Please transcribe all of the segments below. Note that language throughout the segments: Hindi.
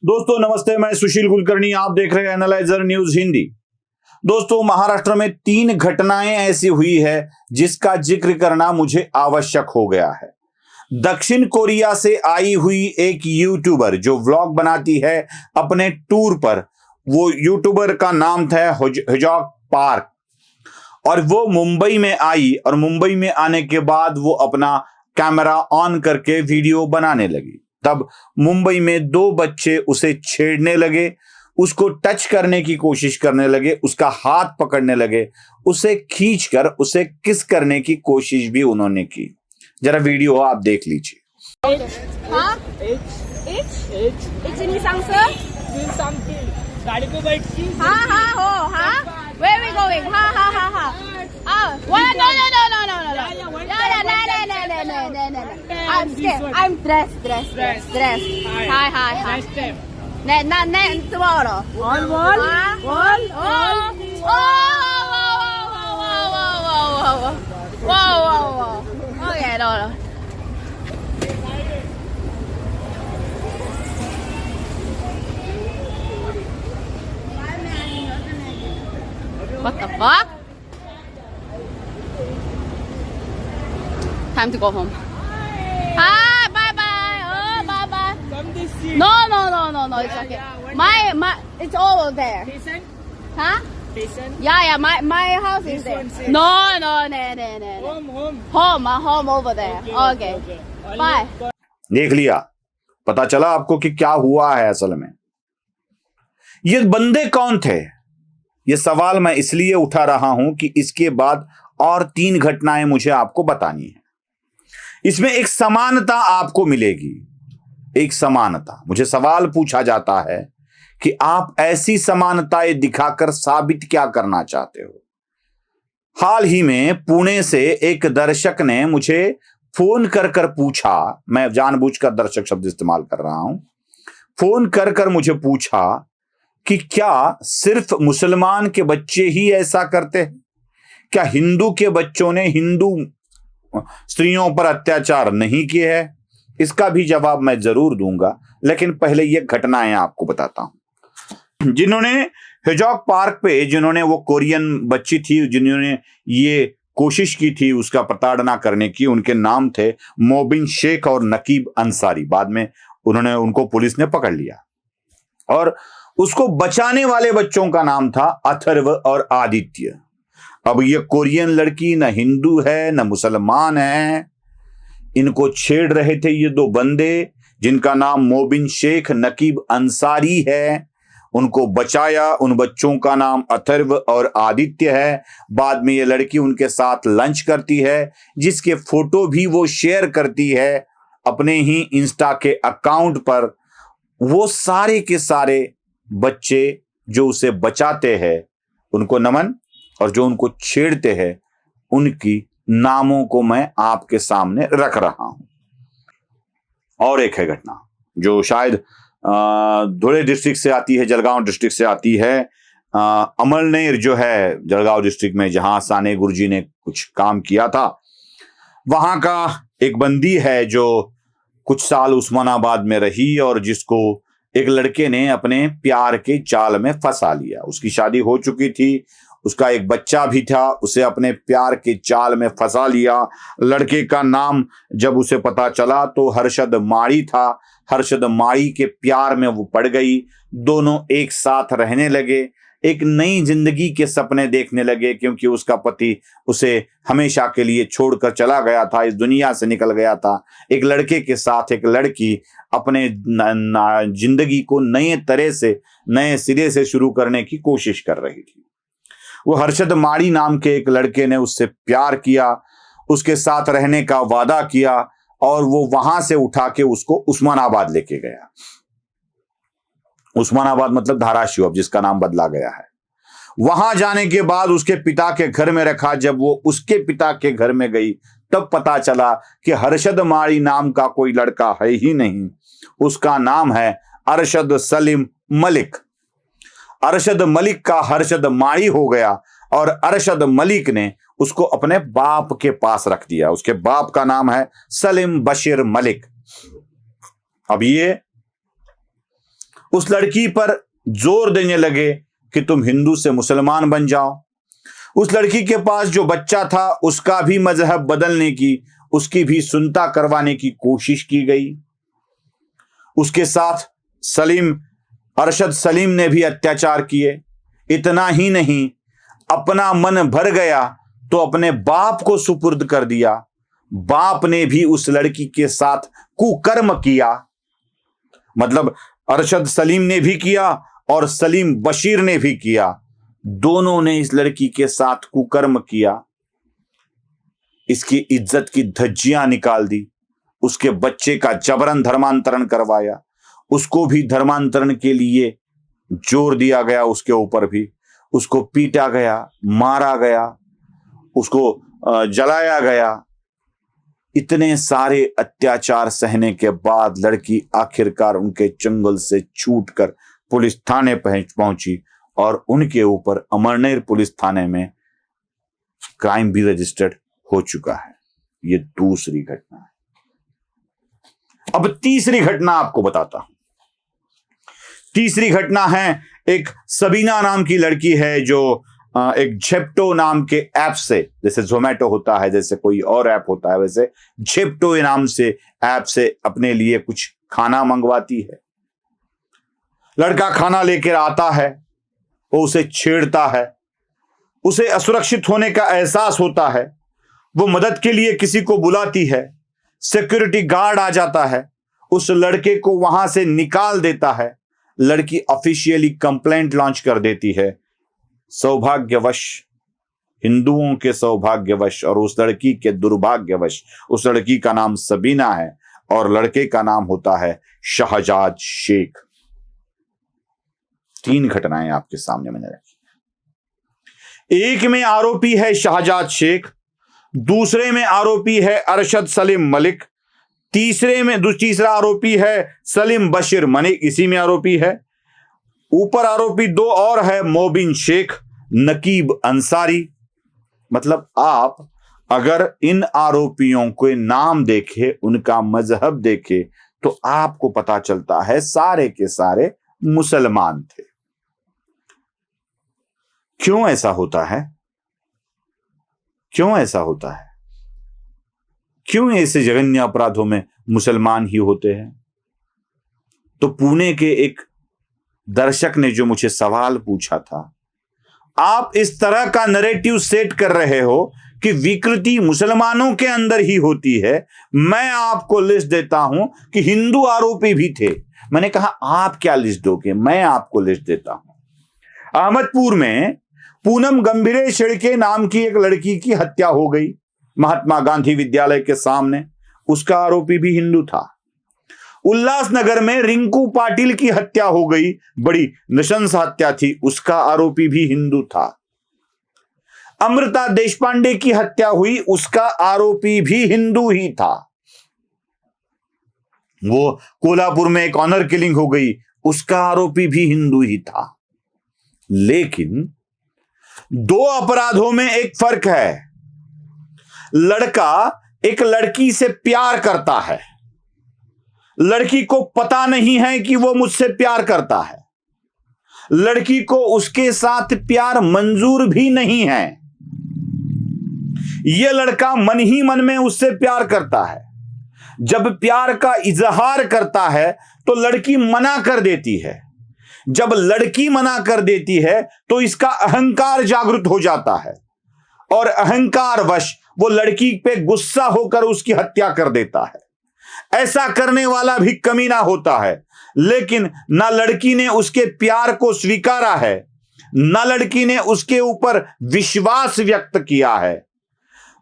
दोस्तों नमस्ते, मैं सुशील कुलकर्णी, आप देख रहे हैं एनालाइजर न्यूज हिंदी। दोस्तों, महाराष्ट्र में 3 घटनाएं ऐसी हुई है जिसका जिक्र करना मुझे आवश्यक हो गया है। दक्षिण कोरिया से आई हुई एक यूट्यूबर जो व्लॉग बनाती है अपने टूर पर, वो यूट्यूबर का नाम था हेजॉक पार्क, और वो मुंबई में आई और मुंबई में आने के बाद वो अपना कैमरा ऑन करके वीडियो बनाने लगी। तब मुंबई में 2 बच्चे उसे छेड़ने लगे, उसको टच करने की कोशिश करने लगे, उसका हाथ पकड़ने लगे, उसे खींचकर उसे किस करने की कोशिश भी उन्होंने की। जरा वीडियो आप देख लीजिए। गाड़ी पे बैठ की Where we going? No. I'm scared. I'm dressed. Hi. Tomorrow. Wall. Whoa. Okay, no. What the fuck? Time to go home. Hi, bye. Oh, bye. Come this seat. No. It's okay. It's all there. Patient? Huh? Patient? Yeah. My house is This there. one says- No. Home. Home over there. Okay. Only Bye. देख लिया, पता चला आपको कि क्या हुआ है असल में। ये बंदे कौन थे? ये सवाल मैं इसलिए उठा रहा हूं कि इसके बाद और 3 घटनाएं मुझे आपको बतानी है। इसमें एक समानता आपको मिलेगी, एक समानता। मुझे सवाल पूछा जाता है कि आप ऐसी समानताएं दिखाकर साबित क्या करना चाहते हो। हाल ही में पुणे से एक दर्शक ने मुझे फोन कर पूछा, मैं जानबूझकर दर्शक शब्द इस्तेमाल कर रहा हूं, फोन कर मुझे पूछा कि क्या सिर्फ मुसलमान के बच्चे ही ऐसा करते हैं? क्या हिंदू के बच्चों ने हिंदू स्त्रियों पर अत्याचार नहीं किए हैं? इसका भी जवाब मैं जरूर दूंगा, लेकिन पहले ये घटनाएं आपको बताता हूं। जिन्होंने हेजॉक पार्क पे, जिन्होंने वो कोरियन बच्ची थी जिन्होंने ये कोशिश की थी उसका प्रताड़ना करने की, उनके नाम थे मोबिन शेख और नकीब अंसारी। बाद में उनको पुलिस ने पकड़ लिया और उसको बचाने वाले बच्चों का नाम था अथर्व और आदित्य। अब ये कोरियन लड़की न हिंदू है न मुसलमान है, इनको छेड़ रहे थे ये 2 बंदे जिनका नाम मोबिन शेख नकीब अंसारी है। उनको बचाया, उन बच्चों का नाम अथर्व और आदित्य है। बाद में ये लड़की उनके साथ लंच करती है, जिसके फोटो भी वो शेयर करती है अपने ही इंस्टा के अकाउंट पर। वो सारे के सारे बच्चे जो उसे बचाते हैं उनको नमन, और जो उनको छेड़ते हैं उनकी नामों को मैं आपके सामने रख रहा हूं। और एक है घटना जो शायद धुले डिस्ट्रिक्ट से आती है, जलगांव डिस्ट्रिक्ट से आती है। अमलनेर जो है जलगांव डिस्ट्रिक्ट में, जहां साने गुरुजी ने कुछ काम किया था, वहां का एक बंदी है जो कुछ साल उस्मानाबाद में रही और जिसको एक लड़के ने अपने प्यार के जाल में फंसा लिया। उसकी शादी हो चुकी थी, उसका एक बच्चा भी था, उसे अपने प्यार के जाल में फंसा लिया। लड़के का नाम जब उसे पता चला तो हर्षद माड़ी था। हर्षद माड़ी के प्यार में वो पड़ गई। दोनों एक साथ रहने लगे, एक नई जिंदगी के सपने देखने लगे, क्योंकि उसका पति उसे हमेशा के लिए छोड़कर चला गया था, इस दुनिया से निकल गया था। एक लड़के के साथ एक लड़की अपने जिंदगी को नए तरह से, नए सिरे से शुरू करने की कोशिश कर रही थी। वो हर्षद माड़ी नाम के एक लड़के ने उससे प्यार किया, उसके साथ रहने का वादा किया और वो वहां से उठा के उसको उस्मानाबाद लेके गया। उस्मानाबाद मतलब धाराशिव, जिसका नाम बदला गया है। वहां जाने के बाद उसके पिता के घर में रखा। जब वो उसके पिता के घर में गई तब पता चला कि हर्षद माड़ी नाम का कोई लड़का है ही नहीं, उसका नाम है अरशद सलीम मलिक। अरशद मलिक का हर्षद माड़ी हो गया और अरशद मलिक ने उसको अपने बाप के पास रख दिया। उसके बाप का नाम है सलीम बशीर मलिक। अब ये उस लड़की पर जोर देने लगे कि तुम हिंदू से मुसलमान बन जाओ। उस लड़की के पास जो बच्चा था उसका भी मजहब बदलने की, उसकी भी सुनता करवाने की कोशिश की गई। उसके साथ अरशद सलीम ने भी अत्याचार किए। इतना ही नहीं, अपना मन भर गया तो अपने बाप को सुपुर्द कर दिया। बाप ने भी उस लड़की के साथ कुकर्म किया। मतलब अरशद सलीम ने भी किया और सलीम बशीर ने भी किया। दोनों ने इस लड़की के साथ कुकर्म किया। इसकी इज्जत की धज्जियां निकाल दी। उसके बच्चे का जबरन धर्मांतरण करवाया। उसको भी धर्मांतरण के लिए जोर दिया गया। उसके ऊपर भी उसको पीटा गया, मारा गया, उसको जलाया गया। इतने सारे अत्याचार सहने के बाद लड़की आखिरकार उनके चंगुल से छूटकर पुलिस थाने पहुंची और उनके ऊपर अमरनेर पुलिस थाने में क्राइम भी रजिस्टर्ड हो चुका है। यह दूसरी घटना है। अब तीसरी घटना आपको बताता हूं। तीसरी घटना है, एक सबीना नाम की लड़की है जो एक झेप्टो नाम के ऐप से, जैसे जोमेटो होता है, जैसे कोई और ऐप होता है, वैसे झेप्टो नाम से ऐप से अपने लिए कुछ खाना मंगवाती है। लड़का खाना लेकर आता है, वो उसे छेड़ता है। उसे असुरक्षित होने का एहसास होता है। वो मदद के लिए किसी को बुलाती है। सिक्योरिटी गार्ड आ जाता है, उस लड़के को वहां से निकाल देता है। लड़की ऑफिशियली कंप्लेंट लॉन्च कर देती है। सौभाग्यवश, हिंदुओं के सौभाग्यवश और उस लड़की के दुर्भाग्यवश, उस लड़की का नाम सबीना है और लड़के का नाम होता है शहजाद शेख। 3 घटनाएं आपके सामने मैंने रखी। एक में आरोपी है शहजाद शेख, दूसरे में आरोपी है अरशद सलीम मलिक, तीसरा आरोपी है सलीम बशीर मलिक, इसी में आरोपी है। ऊपर आरोपी 2 और है, मोबिन शेख, नकीब अंसारी। मतलब आप अगर इन आरोपियों के नाम देखे, उनका मजहब देखे, तो आपको पता चलता है सारे के सारे मुसलमान थे। क्यों ऐसा होता है? क्यों ऐसा होता है? क्यों ऐसे जघन्य अपराधों में मुसलमान ही होते हैं? तो पुणे के एक दर्शक ने जो मुझे सवाल पूछा था, आप इस तरह का नैरेटिव सेट कर रहे हो कि विकृति मुसलमानों के अंदर ही होती है। मैं आपको लिस्ट देता हूं कि हिंदू आरोपी भी थे। मैंने कहा आप क्या लिस्ट दोगे? मैं आपको लिस्ट देता हूं। अहमदपुर में पूनम गंभीरे छिड़के नाम की एक लड़की की हत्या हो गई महात्मा गांधी विद्यालय के सामने। उसका आरोपी भी हिंदू था। उल्लासनगर में रिंकू पाटिल की हत्या हो गई, बड़ी नृशंस हत्या थी, उसका आरोपी भी हिंदू था। अमृता देशपांडे की हत्या हुई, उसका आरोपी भी हिंदू ही था। वो कोल्हापुर में एक ऑनर किलिंग हो गई, उसका आरोपी भी हिंदू ही था। लेकिन 2 अपराधों में एक फर्क है। लड़का एक लड़की से प्यार करता है, लड़की को पता नहीं है कि वो मुझसे प्यार करता है, लड़की को उसके साथ प्यार मंजूर भी नहीं है। यह लड़का मन ही मन में उससे प्यार करता है। जब प्यार का इजहार करता है तो लड़की मना कर देती है। जब लड़की मना कर देती है तो इसका अहंकार जागृत हो जाता है और अहंकारवश वो लड़की पे गुस्सा होकर उसकी हत्या कर देता है। ऐसा करने वाला भी कमीना होता है, लेकिन ना लड़की ने उसके प्यार को स्वीकारा है, ना लड़की ने उसके ऊपर विश्वास व्यक्त किया है।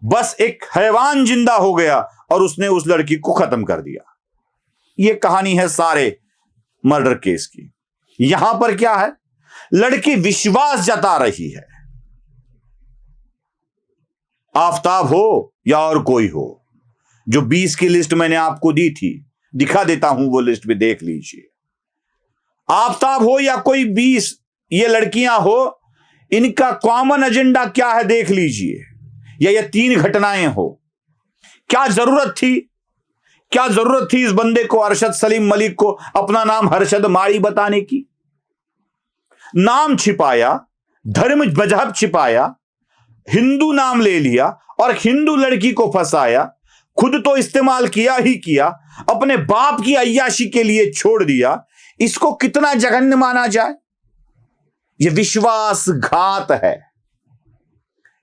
बस एक हैवान जिंदा हो गया और उसने उस लड़की को खत्म कर दिया। यह कहानी है सारे मर्डर केस की। यहां पर क्या है? लड़की विश्वास जता रही है। आफताब हो या और कोई हो, जो 20 की लिस्ट मैंने आपको दी थी, दिखा देता हूं, वो लिस्ट भी देख लीजिए। आफताब हो या कोई 20 ये लड़कियां हो, इनका कॉमन एजेंडा क्या है देख लीजिए। या ये 3 घटनाएं हो, क्या जरूरत थी क्या जरूरत थी इस बंदे को, अरशद सलीम मलिक को, अपना नाम हर्षद माड़ी बताने की? नाम छिपाया, धर्म मजहब छिपाया, हिंदू नाम ले लिया और हिंदू लड़की को फंसाया, खुद तो इस्तेमाल किया ही किया, अपने बाप की अय्याशी के लिए छोड़ दिया। इसको कितना जघन्य माना जाए? यह विश्वासघात है।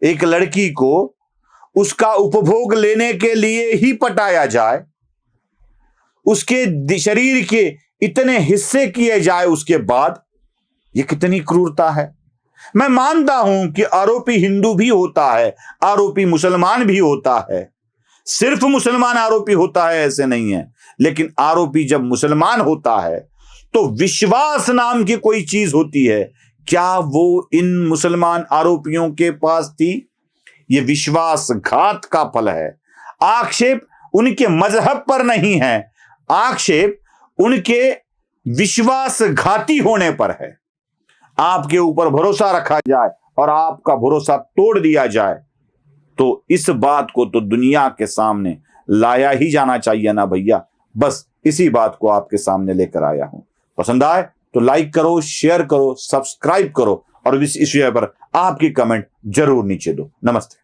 एक लड़की को उसका उपभोग लेने के लिए ही पटाया जाए, उसके शरीर के इतने हिस्से किए जाए उसके बाद, यह कितनी क्रूरता है। मैं मानता हूं कि आरोपी हिंदू भी होता है, आरोपी मुसलमान भी होता है, सिर्फ मुसलमान आरोपी होता है ऐसे नहीं है, लेकिन आरोपी जब मुसलमान होता है तो विश्वास नाम की कोई चीज होती है। क्या वो इन मुसलमान आरोपियों के पास थी? यह विश्वासघात का फल है। आक्षेप उनके मजहब पर नहीं है, आक्षेप उनके विश्वासघाती होने पर है। आपके ऊपर भरोसा रखा जाए और आपका भरोसा तोड़ दिया जाए तो इस बात को तो दुनिया के सामने लाया ही जाना चाहिए ना भैया। बस इसी बात को आपके सामने लेकर आया हूं। पसंद आए तो लाइक करो, शेयर करो, सब्सक्राइब करो और इस विषय पर आपकी कमेंट जरूर नीचे दो। नमस्ते।